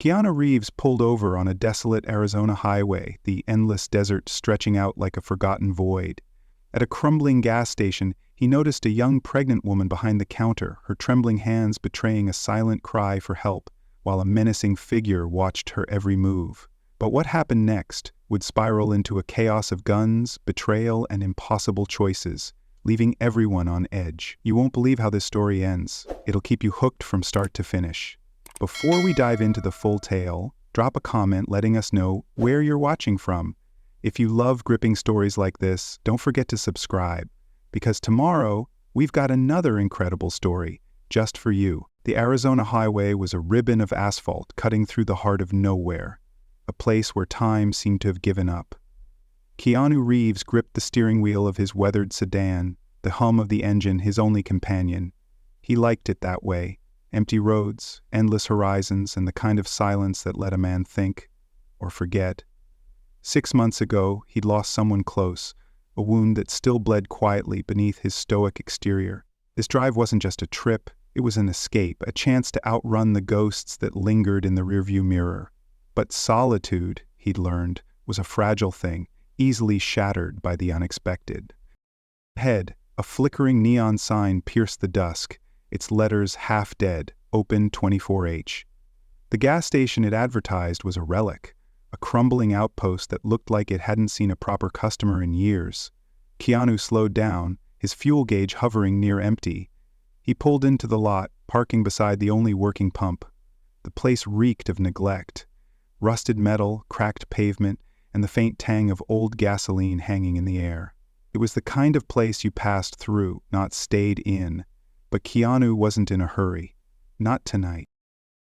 Keanu Reeves pulled over on a desolate Arizona highway, the endless desert stretching out like a forgotten void. At a crumbling gas station, he noticed a young pregnant woman behind the counter, her trembling hands betraying a silent cry for help, while a menacing figure watched her every move. But what happened next would spiral into a chaos of guns, betrayal, and impossible choices, leaving everyone on edge. You won't believe how this story ends. It'll keep you hooked from start to finish. Before we dive into the full tale, drop a comment letting us know where you're watching from. If you love gripping stories like this, don't forget to subscribe, because tomorrow we've got another incredible story just for you. The Arizona highway was a ribbon of asphalt cutting through the heart of nowhere, a place where time seemed to have given up. Keanu Reeves gripped the steering wheel of his weathered sedan, the hum of the engine his only companion. He liked it that way. Empty roads, endless horizons, and the kind of silence that let a man think, or forget. 6 months ago, he'd lost someone close, a wound that still bled quietly beneath his stoic exterior. This drive wasn't just a trip, it was an escape, a chance to outrun the ghosts that lingered in the rearview mirror. But solitude, he'd learned, was a fragile thing, easily shattered by the unexpected. Ahead, a flickering neon sign pierced the dusk, its letters half dead, open 24H. The gas station it advertised was a relic, a crumbling outpost that looked like it hadn't seen a proper customer in years. Keanu slowed down, his fuel gauge hovering near empty. He pulled into the lot, parking beside the only working pump. The place reeked of neglect. Rusted metal, cracked pavement, and the faint tang of old gasoline hanging in the air. It was the kind of place you passed through, not stayed in. But Keanu wasn't in a hurry. Not tonight.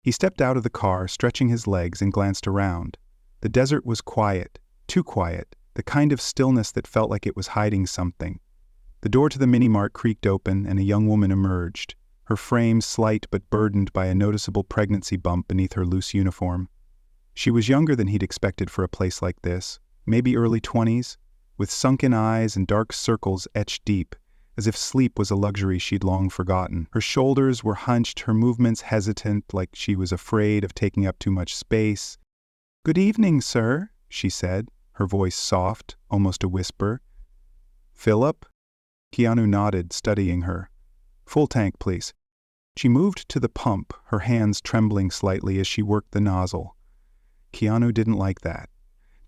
He stepped out of the car, stretching his legs, and glanced around. The desert was quiet, too quiet, the kind of stillness that felt like it was hiding something. The door to the mini-mart creaked open, and a young woman emerged, her frame slight but burdened by a noticeable pregnancy bump beneath her loose uniform. She was younger than he'd expected for a place like this, maybe early 20s, with sunken eyes and dark circles etched deep, as if sleep was a luxury she'd long forgotten. Her shoulders were hunched, her movements hesitant, like she was afraid of taking up too much space. "Good evening, sir," she said, her voice soft, almost a whisper. "Philip?" Keanu nodded, studying her. "Full tank, please." She moved to the pump, her hands trembling slightly as she worked the nozzle. Keanu didn't like that.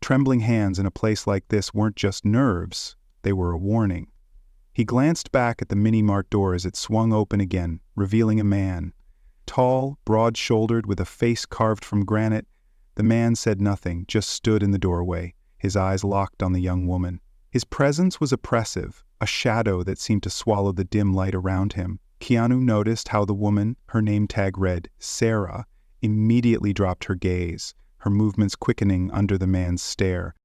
Trembling hands in a place like this weren't just nerves, they were a warning. He glanced back at the mini-mart door as it swung open again, revealing a man. Tall, broad-shouldered, with a face carved from granite, the man said nothing, just stood in the doorway, his eyes locked on the young woman. His presence was oppressive, a shadow that seemed to swallow the dim light around him. Keanu noticed how the woman, her name tag read Sarah, immediately dropped her gaze, her movements quickening under the man's stare.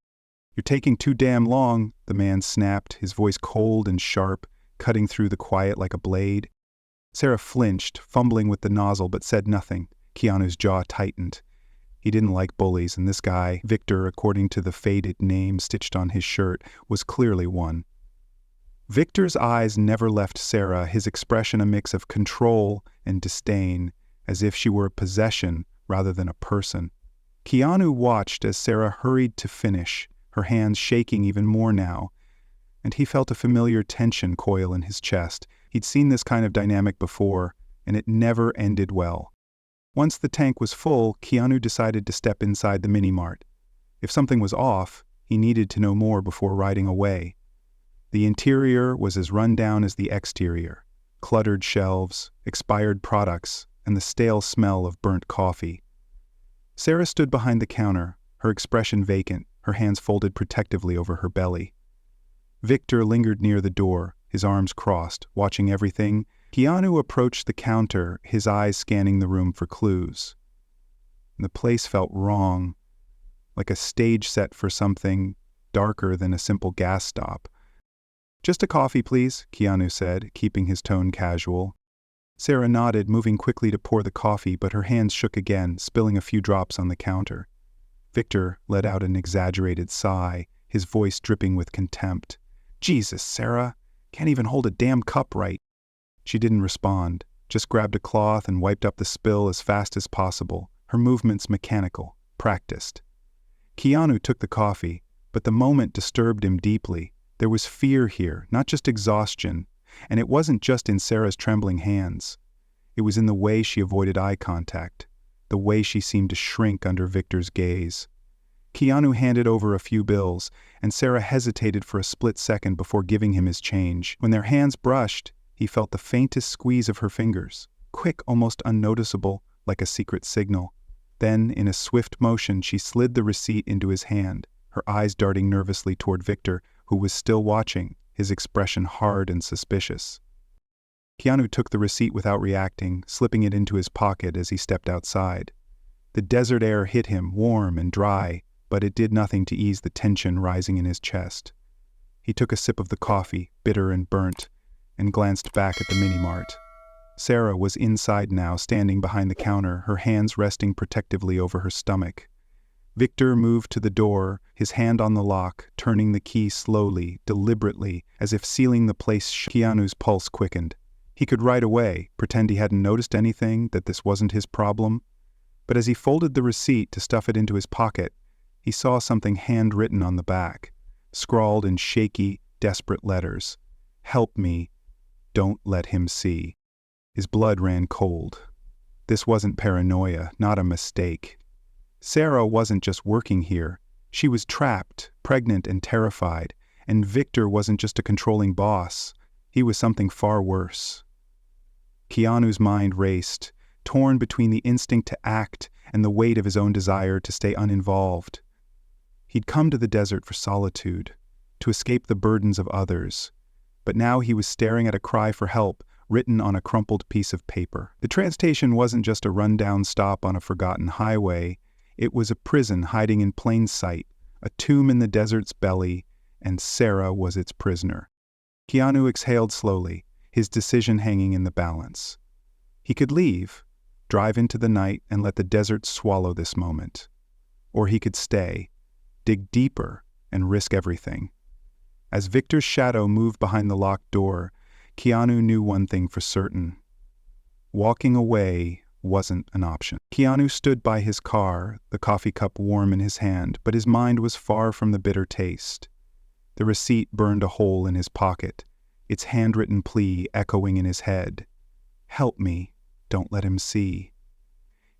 "You're taking too damn long," the man snapped, his voice cold and sharp, cutting through the quiet like a blade. Sarah flinched, fumbling with the nozzle, but said nothing. Keanu's jaw tightened. He didn't like bullies, and this guy, Victor, according to the faded name stitched on his shirt, was clearly one. Victor's eyes never left Sarah, his expression a mix of control and disdain, as if she were a possession rather than a person. Keanu watched as Sarah hurried to finish, her hands shaking even more now, and he felt a familiar tension coil in his chest. He'd seen this kind of dynamic before, and it never ended well. Once the tank was full, Keanu decided to step inside the mini-mart. If something was off, he needed to know more before riding away. The interior was as run down as the exterior. Cluttered shelves, expired products, and the stale smell of burnt coffee. Sarah stood behind the counter, her expression vacant, her hands folded protectively over her belly. Victor lingered near the door, his arms crossed, watching everything. Keanu approached the counter, his eyes scanning the room for clues. The place felt wrong, like a stage set for something darker than a simple gas stop. "Just a coffee, please," Keanu said, keeping his tone casual. Sarah nodded, moving quickly to pour the coffee, but her hands shook again, spilling a few drops on the counter. Victor let out an exaggerated sigh, his voice dripping with contempt. "Jesus, Sarah, can't even hold a damn cup right." She didn't respond, just grabbed a cloth and wiped up the spill as fast as possible, her movements mechanical, practiced. Keanu took the coffee, but the moment disturbed him deeply. There was fear here, not just exhaustion, and it wasn't just in Sarah's trembling hands. It was in the way she avoided eye contact, the way she seemed to shrink under Victor's gaze. Keanu handed over a few bills, and Sarah hesitated for a split second before giving him his change. When their hands brushed, he felt the faintest squeeze of her fingers, quick, almost unnoticeable, like a secret signal. Then, in a swift motion, she slid the receipt into his hand, her eyes darting nervously toward Victor, who was still watching, his expression hard and suspicious. Keanu took the receipt without reacting, slipping it into his pocket as he stepped outside. The desert air hit him, warm and dry, but it did nothing to ease the tension rising in his chest. He took a sip of the coffee, bitter and burnt, and glanced back at the mini-mart. Sarah was inside now, standing behind the counter, her hands resting protectively over her stomach. Victor moved to the door, his hand on the lock, turning the key slowly, deliberately, as if sealing the place. Keanu's pulse quickened. He could right away pretend he hadn't noticed anything, that this wasn't his problem. But as he folded the receipt to stuff it into his pocket, he saw something handwritten on the back, scrawled in shaky, desperate letters. "Help me. Don't let him see." His blood ran cold. This wasn't paranoia, not a mistake. Sarah wasn't just working here. She was trapped, pregnant and terrified, and Victor wasn't just a controlling boss. He was something far worse. Keanu's mind raced, torn between the instinct to act and the weight of his own desire to stay uninvolved. He'd come to the desert for solitude, to escape the burdens of others, but now he was staring at a cry for help written on a crumpled piece of paper. The train station wasn't just a rundown stop on a forgotten highway. It was a prison hiding in plain sight, a tomb in the desert's belly, and Sarah was its prisoner. Keanu exhaled slowly, his decision hanging in the balance. He could leave, drive into the night and let the desert swallow this moment. Or he could stay, dig deeper, and risk everything. As Victor's shadow moved behind the locked door, Keanu knew one thing for certain. Walking away wasn't an option. Keanu stood by his car, the coffee cup warm in his hand, but his mind was far from the bitter taste. The receipt burned a hole in his pocket, its handwritten plea echoing in his head. "Help me, don't let him see."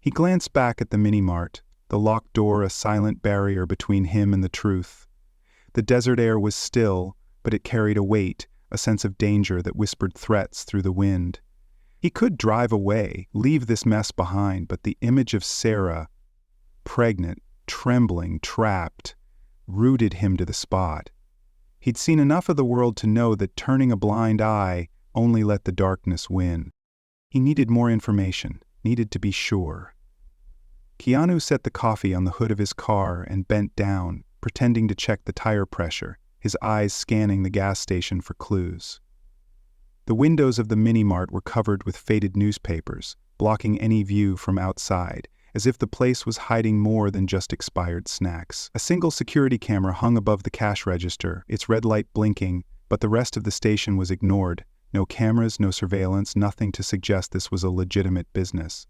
He glanced back at the mini-mart, the locked door a silent barrier between him and the truth. The desert air was still, but it carried a weight, a sense of danger that whispered threats through the wind. He could drive away, leave this mess behind, but the image of Sarah, pregnant, trembling, trapped, rooted him to the spot. He'd seen enough of the world to know that turning a blind eye only let the darkness win. He needed more information, needed to be sure. Keanu set the coffee on the hood of his car and bent down, pretending to check the tire pressure, his eyes scanning the gas station for clues. The windows of the mini-mart were covered with faded newspapers, blocking any view from outside, as if the place was hiding more than just expired snacks. A single security camera hung above the cash register, its red light blinking, but the rest of the station was ignored. No cameras, no surveillance, nothing to suggest this was a legitimate business.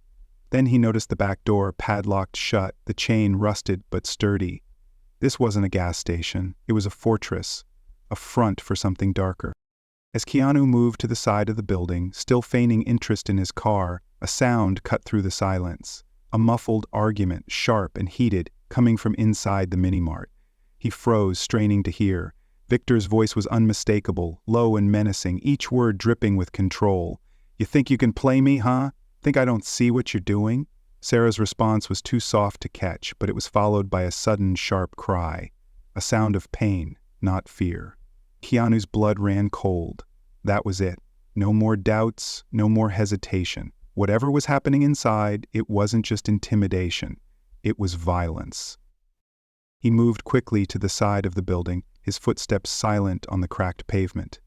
Then he noticed the back door padlocked shut, the chain rusted but sturdy. This wasn't a gas station, it was a fortress, a front for something darker. As Keanu moved to the side of the building, still feigning interest in his car, a sound cut through the silence. A muffled argument, sharp and heated, coming from inside the mini-mart. He froze, straining to hear. Victor's voice was unmistakable, low and menacing, each word dripping with control. "You think you can play me, huh? Think I don't see what you're doing?" Sarah's response was too soft to catch, but it was followed by a sudden, sharp cry. A sound of pain, not fear. Keanu's blood ran cold. That was it. No more doubts, no more hesitation. Whatever was happening inside, it wasn't just intimidation. It was violence. He moved quickly to the side of the building, his footsteps silent on the cracked pavement.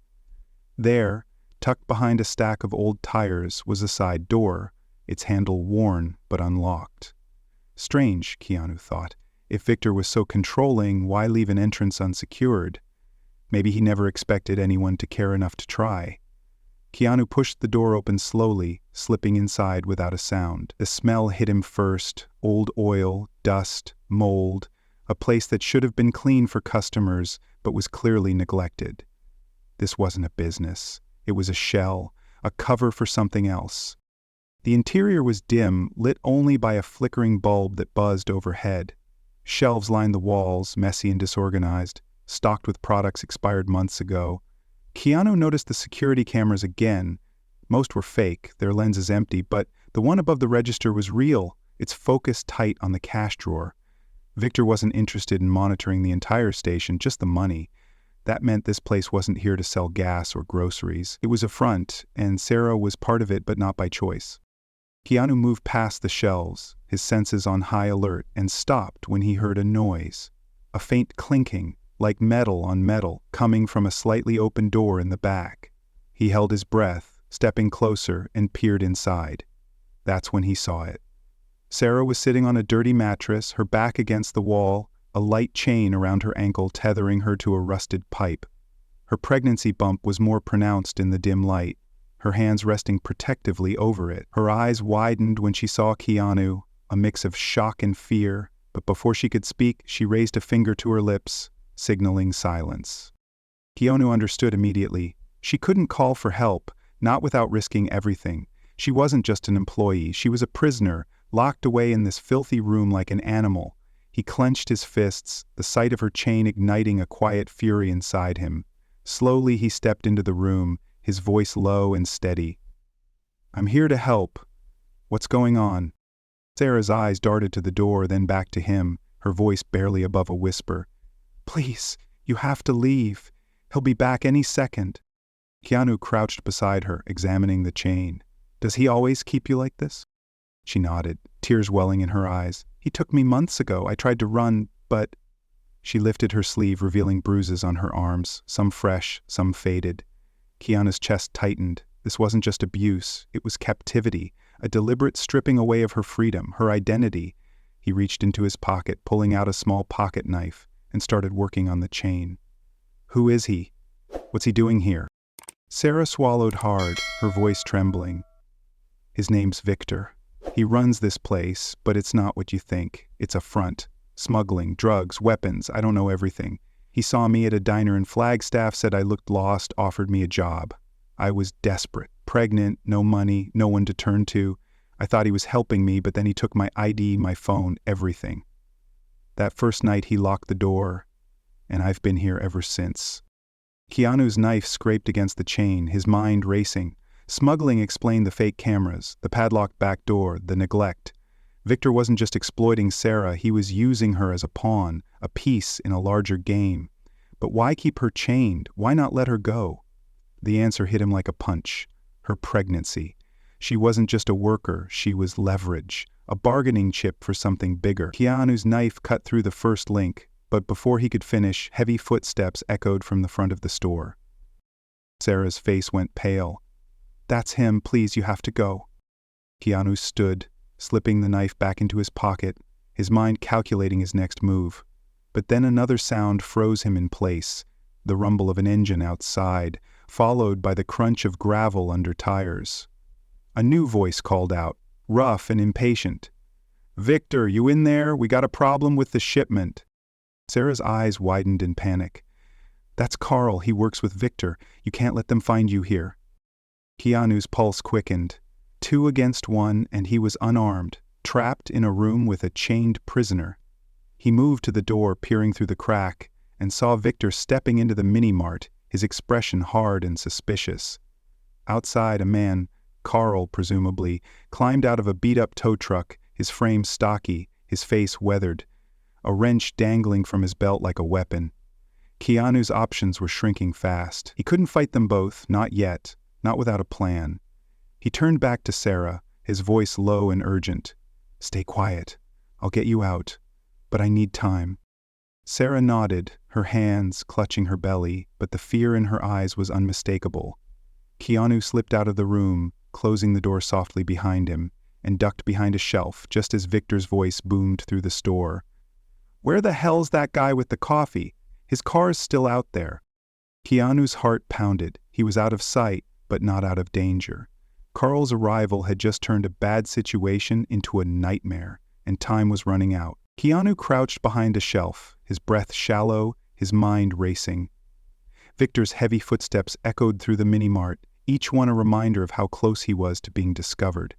There, tucked behind a stack of old tires, was a side door, its handle worn but unlocked. Strange, Keanu thought. If Victor was so controlling, why leave an entrance unsecured? Maybe he never expected anyone to care enough to try. Keanu pushed the door open slowly, slipping inside without a sound. The smell hit him first, old oil, dust, mold, a place that should have been clean for customers but was clearly neglected. This wasn't a business. It was a shell, a cover for something else. The interior was dim, lit only by a flickering bulb that buzzed overhead. Shelves lined the walls, messy and disorganized, stocked with products expired months ago. Keanu noticed the security cameras again. Most were fake, their lenses empty, but the one above the register was real, its focus tight on the cash drawer. Victor wasn't interested in monitoring the entire station, just the money. That meant this place wasn't here to sell gas or groceries. It was a front, and Sarah was part of it, but not by choice. Keanu moved past the shelves, his senses on high alert, and stopped when he heard a noise. A faint clinking, like metal on metal, coming from a slightly open door in the back. He held his breath, stepping closer, and peered inside. That's when he saw it. Sarah was sitting on a dirty mattress, her back against the wall, a light chain around her ankle tethering her to a rusted pipe. Her pregnancy bump was more pronounced in the dim light, her hands resting protectively over it. Her eyes widened when she saw Keanu, a mix of shock and fear, but before she could speak, she raised a finger to her lips, signaling silence. Keanu understood immediately. She couldn't call for help, not without risking everything. She wasn't just an employee, she was a prisoner, locked away in this filthy room like an animal. He clenched his fists, the sight of her chain igniting a quiet fury inside him. Slowly he stepped into the room, his voice low and steady. "I'm here to help. What's going on?" Sarah's eyes darted to the door, then back to him, her voice barely above a whisper. "Please, you have to leave. He'll be back any second." Keanu crouched beside her, examining the chain. "Does he always keep you like this?" She nodded, tears welling in her eyes. "He took me months ago. I tried to run, but—" She lifted her sleeve, revealing bruises on her arms, some fresh, some faded. Keanu's chest tightened. This wasn't just abuse, it was captivity, a deliberate stripping away of her freedom, her identity. He reached into his pocket, pulling out a small pocket knife, and started working on the chain. "Who is he? What's he doing here?" Sarah swallowed hard, her voice trembling. "His name's Victor. He runs this place, but it's not what you think. It's a front. Smuggling, drugs, weapons, I don't know everything. He saw me at a diner in Flagstaff, said I looked lost, offered me a job. I was desperate, pregnant, no money, no one to turn to. I thought he was helping me, but then he took my ID, my phone, everything. That first night he locked the door, and I've been here ever since." Keanu's knife scraped against the chain, his mind racing. Smuggling explained the fake cameras, the padlocked back door, the neglect. Victor wasn't just exploiting Sarah, he was using her as a pawn, a piece in a larger game. But why keep her chained? Why not let her go? The answer hit him like a punch. Her pregnancy. She wasn't just a worker, she was leverage, a bargaining chip for something bigger. Keanu's knife cut through the first link, but before he could finish, heavy footsteps echoed from the front of the store. Sarah's face went pale. "That's him, please, you have to go." Keanu stood, slipping the knife back into his pocket, his mind calculating his next move. But then another sound froze him in place, the rumble of an engine outside, followed by the crunch of gravel under tires. A new voice called out, rough and impatient. "Victor, you in there? We got a problem with the shipment." Sarah's eyes widened in panic. "That's Carl, he works with Victor. You can't let them find you here." Keanu's pulse quickened. 2 against 1, and he was unarmed, trapped in a room with a chained prisoner. He moved to the door, peering through the crack, and saw Victor stepping into the mini-mart, his expression hard and suspicious. Outside, a man, Carl presumably, climbed out of a beat-up tow truck, his frame stocky, his face weathered, a wrench dangling from his belt like a weapon. Keanu's options were shrinking fast. He couldn't fight them both, not yet, not without a plan. He turned back to Sarah, his voice low and urgent. "Stay quiet. I'll get you out. But I need time." Sarah nodded, her hands clutching her belly, but the fear in her eyes was unmistakable. Keanu slipped out of the room, closing the door softly behind him, and ducked behind a shelf just as Victor's voice boomed through the store. "Where the hell's that guy with the coffee? His car's still out there." Keanu's heart pounded. He was out of sight, but not out of danger. Carl's arrival had just turned a bad situation into a nightmare, and time was running out. Keanu crouched behind a shelf, his breath shallow, his mind racing. Victor's heavy footsteps echoed through the mini-mart, each one a reminder of how close he was to being discovered.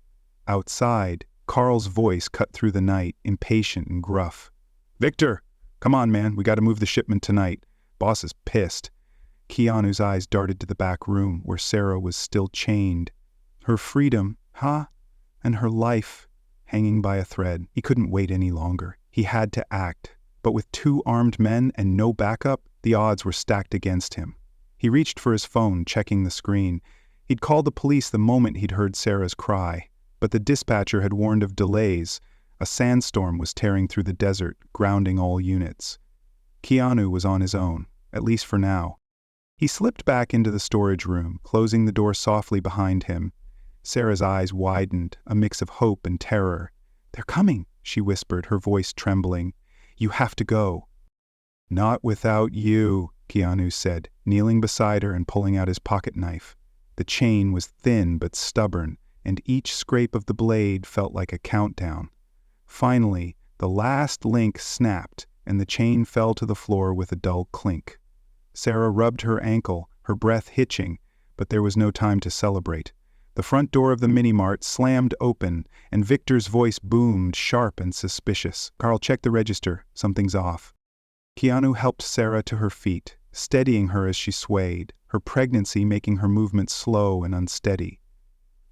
Outside, Carl's voice cut through the night, impatient and gruff. "Victor! Come on, man, we gotta move the shipment tonight. Boss is pissed." Keanu's eyes darted to the back room, where Sarah was still chained. Her freedom, and her life, hanging by a thread. He couldn't wait any longer. He had to act. But with 2 armed men and no backup, the odds were stacked against him. He reached for his phone, checking the screen. He'd called the police the moment he'd heard Sarah's cry. But the dispatcher had warned of delays. A sandstorm was tearing through the desert, grounding all units. Keanu was on his own, at least for now. He slipped back into the storage room, closing the door softly behind him. Sarah's eyes widened, a mix of hope and terror. "They're coming," she whispered, her voice trembling. "You have to go." "Not without you," Keanu said, kneeling beside her and pulling out his pocket knife. The chain was thin but stubborn, and each scrape of the blade felt like a countdown. Finally, the last link snapped, and the chain fell to the floor with a dull clink. Sarah rubbed her ankle, her breath hitching, but there was no time to celebrate. The front door of the mini-mart slammed open, and Victor's voice boomed, sharp and suspicious. "Carl, check the register. Something's off." Keanu helped Sarah to her feet, steadying her as she swayed, her pregnancy making her movements slow and unsteady.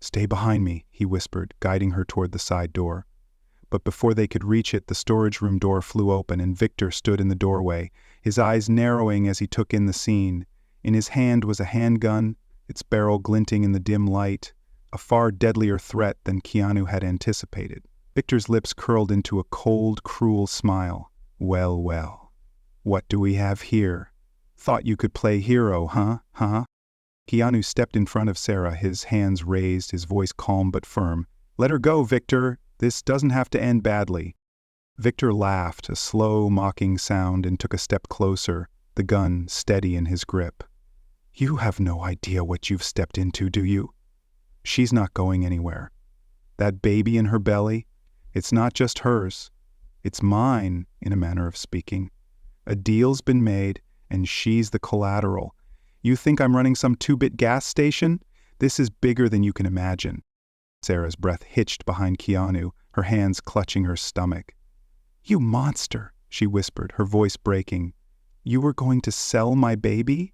"Stay behind me," he whispered, guiding her toward the side door. But before they could reach it, the storage room door flew open and Victor stood in the doorway, his eyes narrowing as he took in the scene. In his hand was a handgun, its barrel glinting in the dim light, a far deadlier threat than Keanu had anticipated. Victor's lips curled into a cold, cruel smile. "Well, well. What do we have here? Thought you could play hero, huh? Keanu stepped in front of Sarah, his hands raised, his voice calm but firm. "Let her go, Victor. This doesn't have to end badly." Victor laughed, a slow, mocking sound, and took a step closer, the gun steady in his grip. "You have no idea what you've stepped into, do you? She's not going anywhere. That baby in her belly, it's not just hers. It's mine, in a manner of speaking. A deal's been made, and she's the collateral. You think I'm running some 2-bit gas station? This is bigger than you can imagine." Sarah's breath hitched behind Keanu, her hands clutching her stomach. "You monster," she whispered, her voice breaking. "You were going to sell my baby?"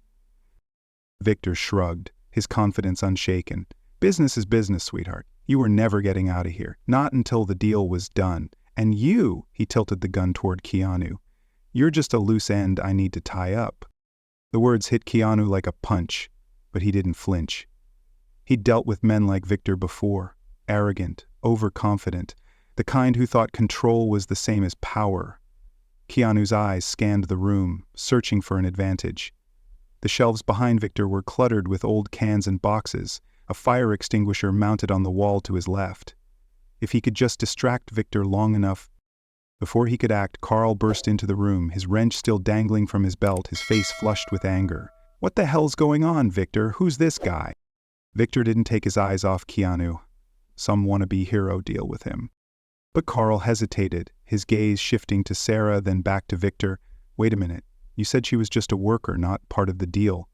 Victor shrugged, his confidence unshaken. "Business is business, sweetheart. You were never getting out of here, not until the deal was done. And you," he tilted the gun toward Keanu, "you're just a loose end I need to tie up." The words hit Keanu like a punch, but he didn't flinch. He'd dealt with men like Victor before, arrogant, overconfident, the kind who thought control was the same as power. Keanu's eyes scanned the room, searching for an advantage. The shelves behind Victor were cluttered with old cans and boxes, a fire extinguisher mounted on the wall to his left. If he could just distract Victor long enough. Before he could act, Carl burst into the room, his wrench still dangling from his belt, his face flushed with anger. "What the hell's going on, Victor? Who's this guy?" Victor didn't take his eyes off Keanu. Some wannabe hero deal with him. But Carl hesitated, his gaze shifting to Sarah, then back to Victor. "Wait a minute. You said she was just a worker, not part of the deal.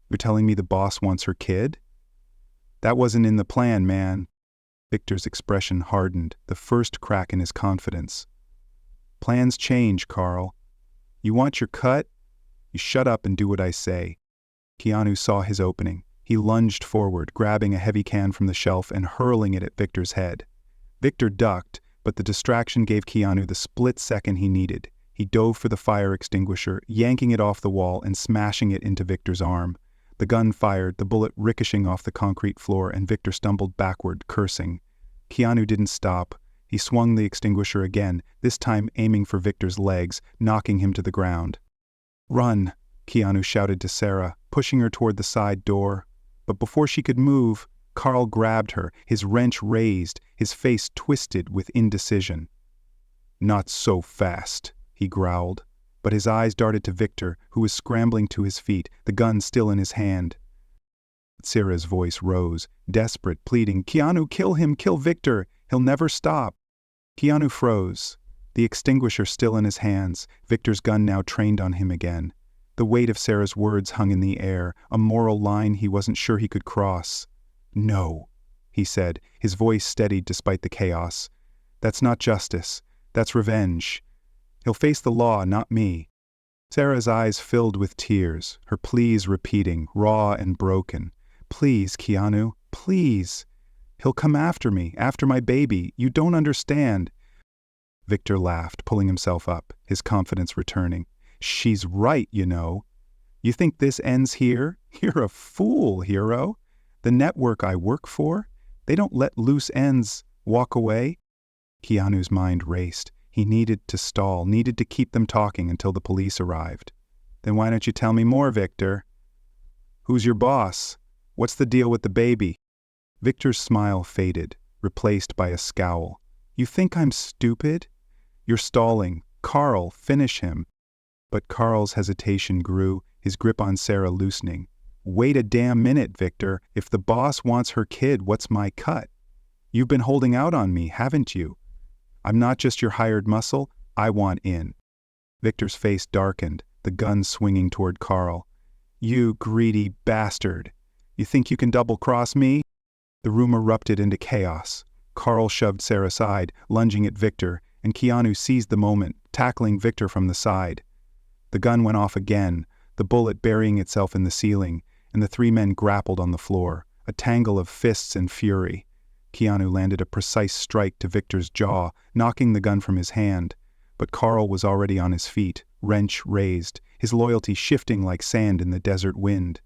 You're telling me the boss wants her kid?" "That wasn't in the plan, man." Victor's expression hardened, the first crack in his confidence. "Plans change, Carl. You want your cut? You shut up and do what I say." Keanu saw his opening. He lunged forward, grabbing a heavy can from the shelf and hurling it at Victor's head. Victor ducked, but the distraction gave Keanu the split second he needed. He dove for the fire extinguisher, yanking it off the wall and smashing it into Victor's arm. The gun fired, the bullet ricocheting off the concrete floor, and Victor stumbled backward, cursing. Keanu didn't stop. He swung the extinguisher again, this time aiming for Victor's legs, knocking him to the ground. "Run," Keanu shouted to Sarah, pushing her toward the side door. But before she could move, Carl grabbed her, his wrench raised, his face twisted with indecision. "Not so fast," he growled, but his eyes darted to Victor, who was scrambling to his feet, the gun still in his hand. Sarah's voice rose, desperate, pleading, "Keanu, kill him, kill Victor. He'll never stop." Keanu froze, the extinguisher still in his hands, Victor's gun now trained on him again. The weight of Sarah's words hung in the air, a moral line he wasn't sure he could cross. "No," he said, his voice steadied despite the chaos. "That's not justice. That's revenge. He'll face the law, not me." Sarah's eyes filled with tears, her pleas repeating, raw and broken. "Please, Keanu, please. He'll come after me, after my baby. You don't understand." Victor laughed, pulling himself up, his confidence returning. "She's right, you know. You think this ends here? You're a fool, hero. The network I work for, they don't let loose ends walk away." Keanu's mind raced. He needed to stall, needed to keep them talking until the police arrived. "Then why don't you tell me more, Victor? Who's your boss? What's the deal with the baby?" Victor's smile faded, replaced by a scowl. "You think I'm stupid? You're stalling. Carl, finish him." But Carl's hesitation grew, his grip on Sarah loosening. "Wait a damn minute, Victor. If the boss wants her kid, what's my cut? You've been holding out on me, haven't you? I'm not just your hired muscle, I want in." Victor's face darkened, the gun swinging toward Carl. "You greedy bastard. You think you can double-cross me?" The room erupted into chaos. Carl shoved Sarah aside, lunging at Victor, and Keanu seized the moment, tackling Victor from the side. The gun went off again, the bullet burying itself in the ceiling, and the three men grappled on the floor, a tangle of fists and fury. Keanu landed a precise strike to Victor's jaw, knocking the gun from his hand. But Carl was already on his feet, wrench raised, his loyalty shifting like sand in the desert wind.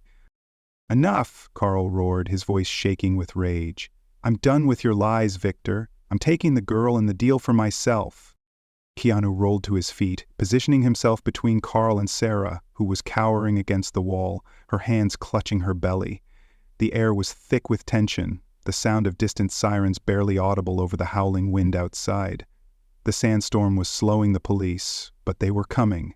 "Enough!" Carl roared, his voice shaking with rage. "I'm done with your lies, Victor. I'm taking the girl and the deal for myself." Keanu rolled to his feet, positioning himself between Carl and Sarah, who was cowering against the wall, her hands clutching her belly. The air was thick with tension, the sound of distant sirens barely audible over the howling wind outside. The sandstorm was slowing the police, but they were coming.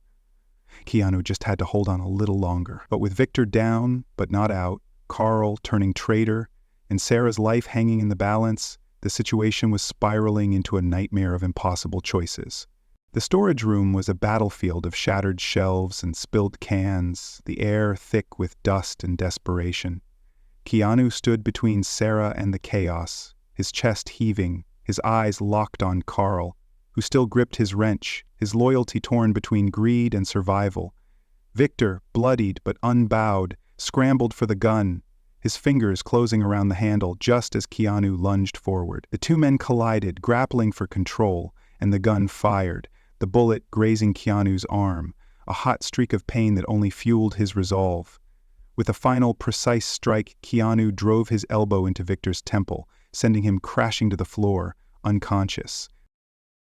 Keanu just had to hold on a little longer. But with Victor down, but not out, Carl turning traitor, and Sarah's life hanging in the balance, the situation was spiraling into a nightmare of impossible choices. The storage room was a battlefield of shattered shelves and spilled cans, the air thick with dust and desperation. Keanu stood between Sarah and the chaos, his chest heaving, his eyes locked on Carl, who still gripped his wrench, his loyalty torn between greed and survival. Victor, bloodied but unbowed, scrambled for the gun, his fingers closing around the handle just as Keanu lunged forward. The two men collided, grappling for control, and the gun fired, the bullet grazing Keanu's arm, a hot streak of pain that only fueled his resolve. With a final, precise strike, Keanu drove his elbow into Victor's temple, sending him crashing to the floor, unconscious.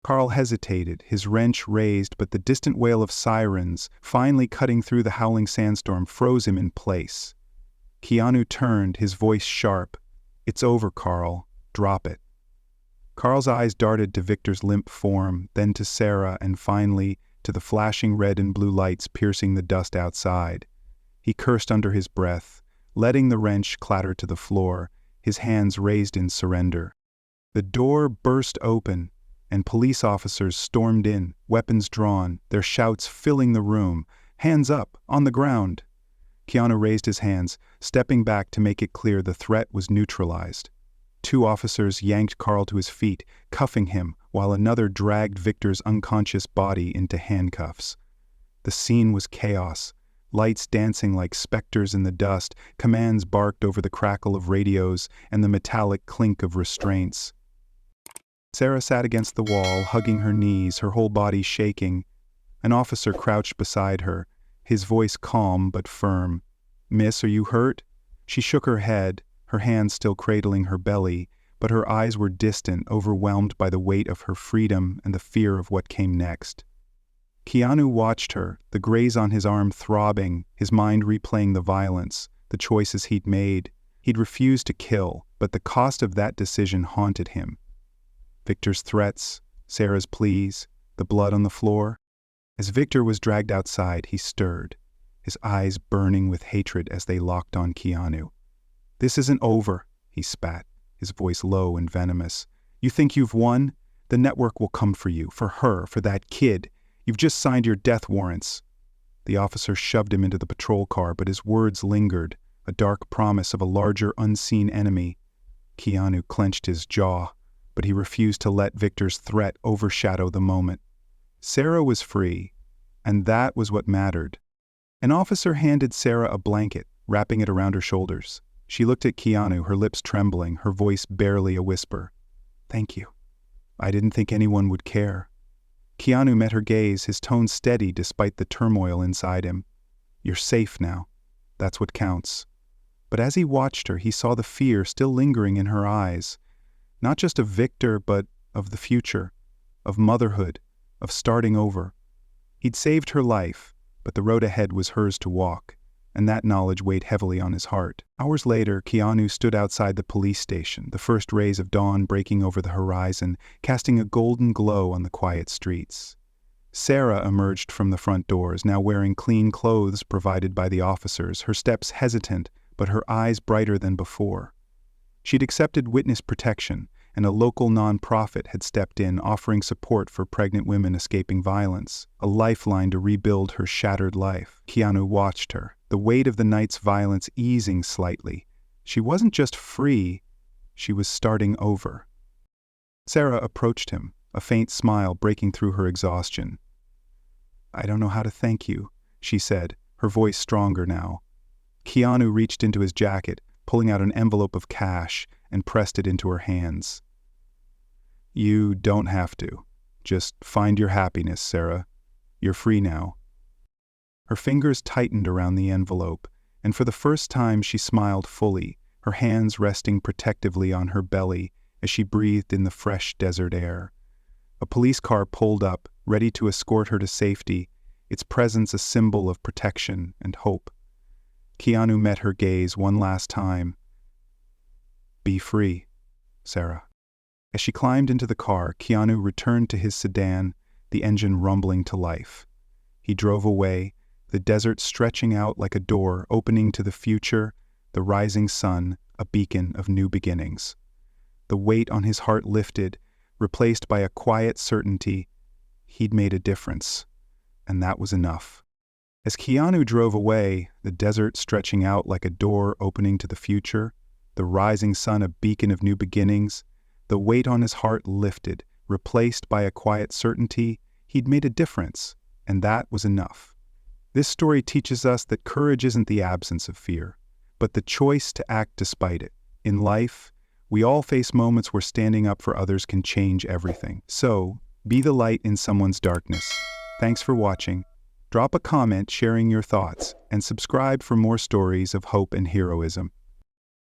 Carl hesitated, his wrench raised, but the distant wail of sirens, finally cutting through the howling sandstorm, froze him in place. Keanu turned, his voice sharp. "It's over, Carl. Drop it." Carl's eyes darted to Victor's limp form, then to Sarah, and finally to the flashing red and blue lights piercing the dust outside. He cursed under his breath, letting the wrench clatter to the floor, his hands raised in surrender. The door burst open, and police officers stormed in, weapons drawn, their shouts filling the room. "Hands up, on the ground!" Keanu raised his hands, stepping back to make it clear the threat was neutralized. Two officers yanked Carl to his feet, cuffing him, while another dragged Victor's unconscious body into handcuffs. The scene was chaos, lights dancing like specters in the dust, commands barked over the crackle of radios and the metallic clink of restraints. Sarah sat against the wall, hugging her knees, her whole body shaking. An officer crouched beside her, his voice calm but firm. "Miss, are you hurt?" She shook her head, her hands still cradling her belly, but her eyes were distant, overwhelmed by the weight of her freedom and the fear of what came next. Keanu watched her, the graze on his arm throbbing, his mind replaying the violence, the choices he'd made. He'd refused to kill, but the cost of that decision haunted him. Victor's threats, Sarah's pleas, the blood on the floor. As Victor was dragged outside, he stirred, his eyes burning with hatred as they locked on Keanu. "This isn't over," he spat, his voice low and venomous. "You think you've won? The network will come for you, for her, for that kid. You've just signed your death warrants." The officer shoved him into the patrol car, but his words lingered, a dark promise of a larger, unseen enemy. Keanu clenched his jaw, but he refused to let Victor's threat overshadow the moment. Sarah was free, and that was what mattered. An officer handed Sarah a blanket, wrapping it around her shoulders. She looked at Keanu, her lips trembling, her voice barely a whisper. "Thank you. I didn't think anyone would care." Keanu met her gaze, his tone steady despite the turmoil inside him. "You're safe now. That's what counts." But as he watched her, he saw the fear still lingering in her eyes, not just of Victor, but of the future, of motherhood, of starting over. He'd saved her life, but the road ahead was hers to walk, and that knowledge weighed heavily on his heart. Hours later, Keanu stood outside the police station, the first rays of dawn breaking over the horizon, casting a golden glow on the quiet streets. Sarah emerged from the front doors, now wearing clean clothes provided by the officers, her steps hesitant, but her eyes brighter than before. She'd accepted witness protection, and a local non-profit had stepped in, offering support for pregnant women escaping violence, a lifeline to rebuild her shattered life. Keanu watched her, the weight of the night's violence easing slightly. She wasn't just free, she was starting over. Sarah approached him, a faint smile breaking through her exhaustion. "I don't know how to thank you," she said, her voice stronger now. Keanu reached into his jacket, pulling out an envelope of cash, and pressed it into her hands. "You don't have to. Just find your happiness, Sarah. You're free now." Her fingers tightened around the envelope, and for the first time she smiled fully, her hands resting protectively on her belly as she breathed in the fresh desert air. A police car pulled up, ready to escort her to safety, its presence a symbol of protection and hope. Keanu met her gaze one last time. "Be free, Sarah." As she climbed into the car, Keanu returned to his sedan, the engine rumbling to life. He drove away, the desert stretching out like a door opening to the future, the rising sun, a beacon of new beginnings. The weight on his heart lifted, replaced by a quiet certainty. He'd made a difference, and that was enough. As Keanu drove away, the desert stretching out like a door opening to the future, the rising sun a beacon of new beginnings, the weight on his heart lifted, replaced by a quiet certainty. He'd made a difference, and that was enough. This story teaches us that courage isn't the absence of fear, but the choice to act despite it. In life, we all face moments where standing up for others can change everything. So, be the light in someone's darkness. Thanks for watching. Drop a comment sharing your thoughts, and subscribe for more stories of hope and heroism.